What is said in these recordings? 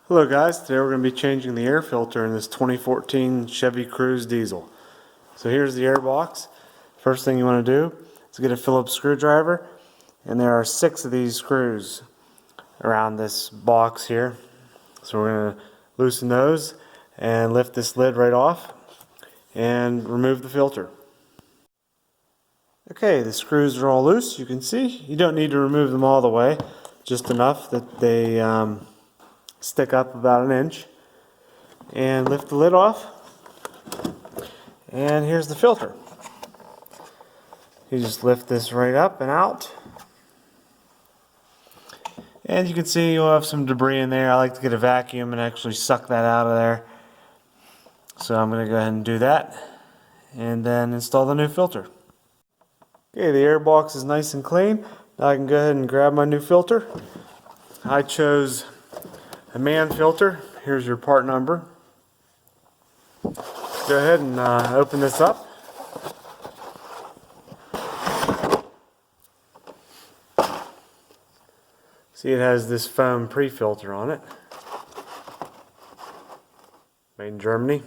Hello guys, today we're going to be changing the air filter in this 2014 Chevy Cruze diesel. So here's the air box. First thing you want to do is get a Phillips screwdriver, and there are 6 of these screws around this box here. So we're going to loosen those and lift this lid right off and remove the filter. Okay, the screws are all loose, you can see. You don't need to remove them all the way, just enough that they stick up about an inch, and lift the lid off, and here's the filter. You just lift this right up and out, and you can see you'll have some debris in there. I like to get a vacuum and actually suck that out of there, so I'm going to go ahead and do that and then install the new filter. Okay, the air box is nice and clean. Now I can go ahead and grab my new filter. I chose a Mann Filter. Here's your part number. Go ahead and open this up. See, it has this foam pre-filter on it. Made in Germany.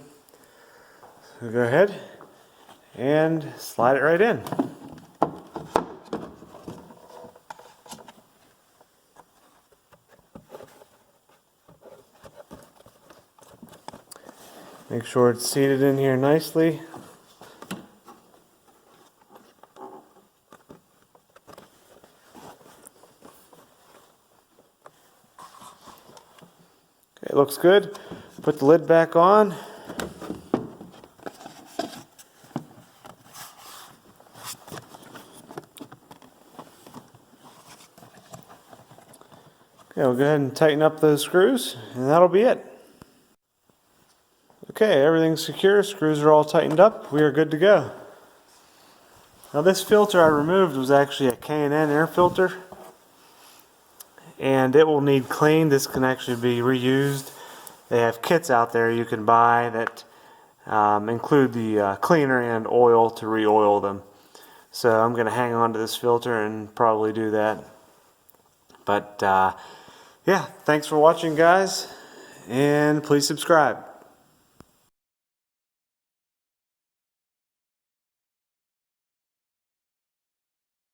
So go ahead and slide it right in. Make sure it's seated in here nicely. Okay, it looks good. Put the lid back on. Okay, we'll go ahead and tighten up those screws, and that'll be it. Okay, everything's secure, screws are all tightened up, we are good to go. Now this filter I removed was actually a K&N air filter, and it will need cleaned. This can actually be reused. They have kits out there you can buy that include the cleaner and oil to re-oil them. So I'm going to hang on to this filter and probably do that. But yeah, thanks for watching guys, and please subscribe.